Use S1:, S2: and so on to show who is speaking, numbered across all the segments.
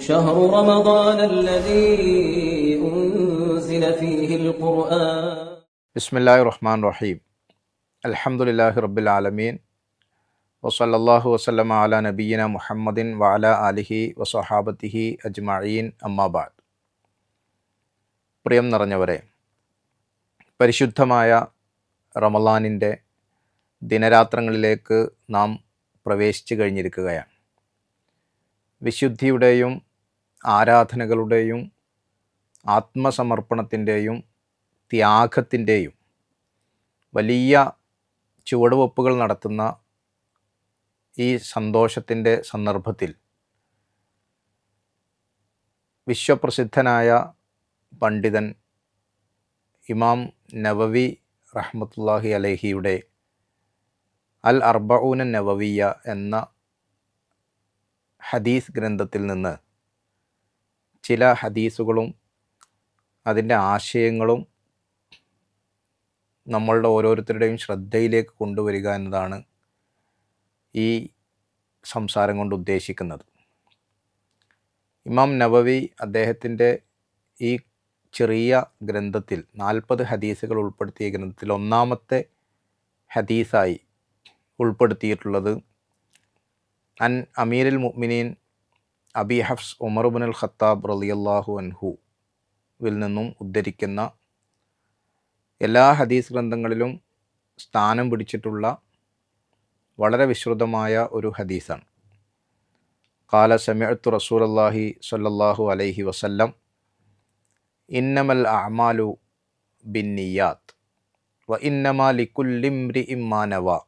S1: شهر رمضان الذي أنزل فيه القرآن.
S2: بسم الله الرحمن الرحيم. الحمد لله رب العالمين. وصلى الله وسلم على نبينا محمد وعلى آله وصحابته أجمعين. أما بعد. പ്രിയം നിറഞ്ഞവരെ, പരിശുദ്ധമായ റമളാനിൻ്റെ ദിനരാത്രങ്ങളിലേക്ക് നാം പ്രവേശിച്ചു കഴിഞ്ഞിരിക്കുകയാണ്. വിശുദ്ധിയുടെയും ആരാധനകളുടെയും ആത്മസമർപ്പണത്തിൻ്റെയും ത്യാഗത്തിൻ്റെയും വലിയ ചുവടുവെപ്പുകൾ നടത്തുന്ന ഈ സന്തോഷത്തിൻ്റെ സന്ദർഭത്തിൽ വിശ്വപ്രസിദ്ധനായ പണ്ഡിതൻ ഇമാം നവവി റഹ്മത്തുള്ളാഹി അലൈഹിയുടെ അൽ അർബഊന നവവിയ എന്ന ഹദീസ് ഗ്രന്ഥത്തിൽ നിന്ന് ചില ഹദീസുകളും അതിൻ്റെ ആശയങ്ങളും നമ്മളുടെ ഓരോരുത്തരുടെയും ശ്രദ്ധയിലേക്ക് കൊണ്ടുവരിക എന്നതാണ് ഈ സംസാരം കൊണ്ട് ഉദ്ദേശിക്കുന്നത്. ഇമാം നവവി അദ്ദേഹത്തിൻ്റെ ഈ ചെറിയ ഗ്രന്ഥത്തിൽ 40 ഹദീസുകൾ ഉൾപ്പെടുത്തിയ ഗ്രന്ഥത്തിൽ ഒന്നാമത്തെ ഹദീസായി ഉൾപ്പെടുത്തിയിട്ടുള്ളത് അൻ അമീരുൽ മുഅ്മിനീൻ അബി ഹഫ്സ് ഉമർ ഇബ്നുൽ ഖത്താബ് റളിയല്ലാഹു അൻഹുവിൽ നിന്നും ഉദ്ധരിക്കുന്ന എല്ലാ ഹദീസ് ഗ്രന്ഥങ്ങളിലും സ്ഥാനം പിടിച്ചിട്ടുള്ള വളരെ വിശ്രുതമായ ഒരു ഹദീസാണ്. ഖാല സമിഅ്തു റസൂലല്ലാഹി സ്വല്ലല്ലാഹു അലൈഹി വസല്ലം ഇന്നമൽ അഅമാലു ബിന്നിയാത്ത് വ ഇന്നമാ ലികുല്ലി ഇംറിഇൻ മാ നവാ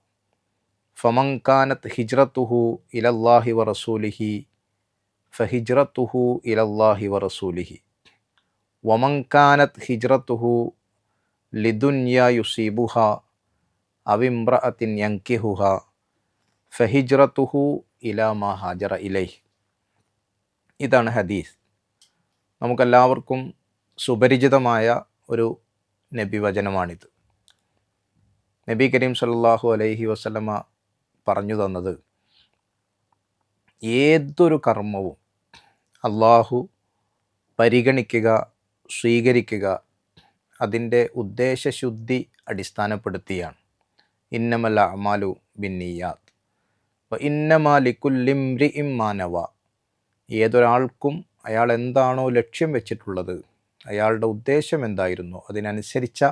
S2: ഫമൻ കാനത് ഹിജ്റത്തുഹു ഇലല്ലാഹി വറസൂലിഹി ഫഹിജ്റത്തുഹു ഇലല്ലാഹി വറസൂലിഹി വമൻ കാനത് ഹിജ്റത്തുഹു ലിദുൻയാ യുസീബുഹാ അവിംറഅത്തിൻ യൻകിഹുഹാ ഫഹിജ്റത്തുഹു ഇലാ മാ ഹാജറ ഇലൈഹി. ഇതാണ് ഹദീസ്. നമുക്കെല്ലാവർക്കും സുപരിചിതമായ ഒരു നബി വചനമാണിത്. നബി കരീം സല്ലല്ലാഹു അലൈഹി വസല്ലമ പറഞ്ഞു തന്നത്, ഏതൊരു കർമ്മവും അള്ളാഹു പരിഗണിക്കുക, സ്വീകരിക്കുക അതിൻ്റെ ഉദ്ദേശശുദ്ധി അടിസ്ഥാനപ്പെടുത്തിയാണ്. ഇന്നമൽ അഅമാലു ബിന്നിയാത്ത് വ ഇന്നമാ ലികുല്ലി ഇംറിഇൻ മാ നവാ. ഏതൊരാൾക്കും അയാൾ എന്താണോ ലക്ഷ്യം വെച്ചിട്ടുള്ളത്, അയാളുടെ ഉദ്ദേശം എന്തായിരുന്നു, അതിനനുസരിച്ച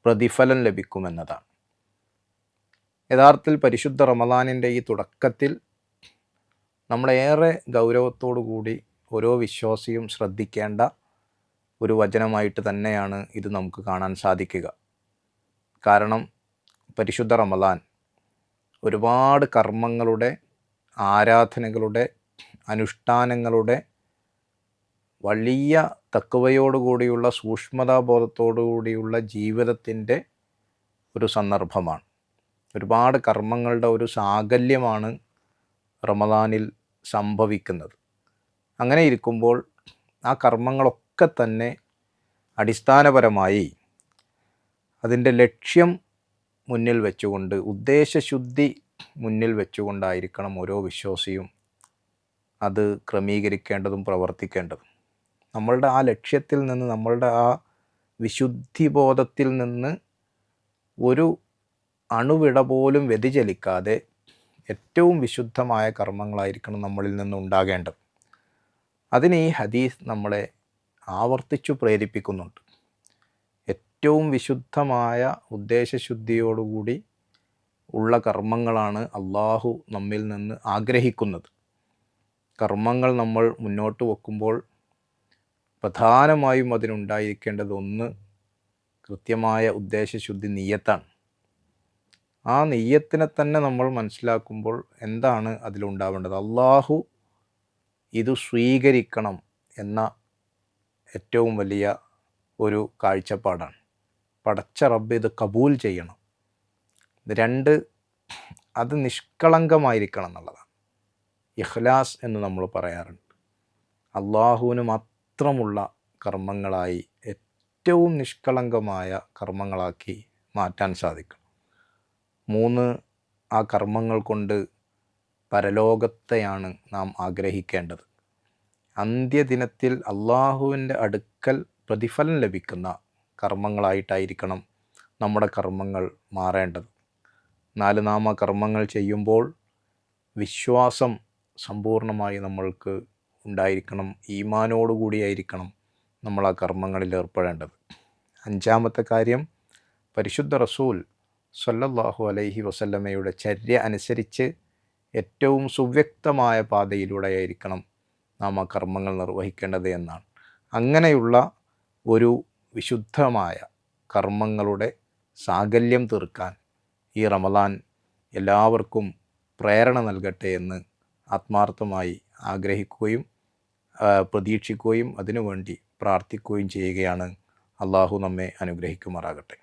S2: പ്രതിഫലം ലഭിക്കുമെന്നതാണ്. യഥാർത്ഥത്തിൽ പരിശുദ്ധ റമളാനിൻ്റെ ഈ തുടക്കത്തിൽ നമ്മളേറെ ഗൗരവത്തോടു കൂടി ഓരോ വിശ്വാസിയും ശ്രദ്ധിക്കേണ്ട ഒരു വചനമായിട്ട് തന്നെയാണ് ഇത് നമുക്ക് കാണാൻ സാധിക്കുക. കാരണം പരിശുദ്ധ റമളാൻ ഒരുപാട് കർമ്മങ്ങളുടെ, ആരാധനകളുടെ, അനുഷ്ഠാനങ്ങളുടെ വലിയ തഖ്വയോടുകൂടിയുള്ള സൂക്ഷ്മതാബോധത്തോടുകൂടിയുള്ള ജീവിതത്തിൻ്റെ ഒരു സന്ദർഭമാണ്. ഒരുപാട് കർമ്മങ്ങളുടെ ഒരു സാകല്യമാണ് റമളാനിൽ സംഭവിക്കുന്നത്. അങ്ങനെ ഇരിക്കുമ്പോൾ ആ കർമ്മങ്ങളൊക്കെ തന്നെ അടിസ്ഥാനപരമായി അതിൻ്റെ ലക്ഷ്യം മുന്നിൽ വെച്ചുകൊണ്ട്, ഉദ്ദേശശുദ്ധി മുന്നിൽ വെച്ചുകൊണ്ടായിരിക്കണം ഓരോ വിശ്വാസിയും അത് ക്രമീകരിക്കേണ്ടതും പ്രവർത്തിക്കേണ്ടതും. നമ്മളുടെ ആ ലക്ഷ്യത്തിൽ നിന്ന്, നമ്മളുടെ ആ വിശുദ്ധിബോധത്തിൽ നിന്ന് ഒരു അണുവിട പോലും വ്യതിചലിക്കാതെ ഏറ്റവും വിശുദ്ധമായ കർമ്മങ്ങളായിരിക്കണം നമ്മളിൽ നിന്ന് ഉണ്ടാകേണ്ടത്. അതിന് ഈ ഹദീസ് നമ്മളെ ആവർത്തിച്ചു പ്രേരിപ്പിക്കുന്നുണ്ട്. ഏറ്റവും വിശുദ്ധമായ ഉദ്ദേശശുദ്ധിയോടുകൂടി ഉള്ള കർമ്മങ്ങളാണ് അള്ളാഹു നമ്മിൽ നിന്ന് ആഗ്രഹിക്കുന്നത്. കർമ്മങ്ങൾ നമ്മൾ മുന്നോട്ട് വെക്കുമ്പോൾ പ്രധാനമായും അതിനുണ്ടായിരിക്കേണ്ടത് ഒന്ന്, കൃത്യമായ ഉദ്ദേശശുദ്ധി, നിയ്യത്താണ്. ആ നിയ്യത്തിനെ തന്നെ നമ്മൾ മനസ്സിലാക്കുമ്പോൾ എന്താണ് അതിലുണ്ടാവേണ്ടത്? അള്ളാഹു ഇത് സ്വീകരിക്കണം എന്ന ഏറ്റവും വലിയ ഒരു കാഴ്ചപ്പാടാണ്. പടച്ച റബ്ബ് ഇത് കബൂൽ ചെയ്യണം. രണ്ട്, അത് നിഷ്കളങ്കമായിരിക്കണം എന്നുള്ളതാണ്. ഇഖ്ലാസ് എന്ന് നമ്മൾ പറയാറുണ്ട്. അള്ളാഹുവിന് മാത്രമുള്ള കർമ്മങ്ങളായി, ഏറ്റവും നിഷ്കളങ്കമായ കർമ്മങ്ങളാക്കി മാറ്റാൻ സാധിക്കും. 3, ആ കർമ്മങ്ങൾ കൊണ്ട് പരലോകത്തെയാണ് നാം ആഗ്രഹിക്കേണ്ടത്. അന്ത്യദിനത്തിൽ അള്ളാഹുവിൻ്റെ അടുക്കൽ പ്രതിഫലം ലഭിക്കുന്ന കർമ്മങ്ങളായിട്ടായിരിക്കണം നമ്മുടെ കർമ്മങ്ങൾ മാറേണ്ടത്. 4 നാമ കർമ്മങ്ങൾ ചെയ്യുമ്പോൾ വിശ്വാസം സമ്പൂർണ്ണമായി നമ്മൾക്ക് ഉണ്ടായിരിക്കണം. ഈമാനോടുകൂടിയായിരിക്കണം നമ്മൾ ആ കർമ്മങ്ങളിൽ ഏർപ്പെടേണ്ടത്. 5-ാമത്തെ കാര്യം, പരിശുദ്ധ റസൂൽ സ്വല്ലല്ലാഹു അലൈഹി വസല്ലമയുടെ ചര്യ അനുസരിച്ച് ഏറ്റവും സുവ്യക്തമായ പാതയിലൂടെയായിരിക്കണം നാം ആ കർമ്മങ്ങൾ നിർവഹിക്കേണ്ടത് എന്നാണ്. അങ്ങനെയുള്ള ഒരു വിശുദ്ധമായ കർമ്മങ്ങളുടെ സാകല്യം തീർക്കാൻ ഈ റമദാൻ എല്ലാവർക്കും പ്രേരണ നൽകട്ടെ എന്ന് ആത്മാർത്ഥമായി ആഗ്രഹിക്കുകയും പ്രതീക്ഷിക്കുകയും അതിനുവേണ്ടി പ്രാർത്ഥിക്കുകയും ചെയ്യുകയാണ്. അള്ളാഹു നമ്മെ അനുഗ്രഹിക്കുമാറാകട്ടെ.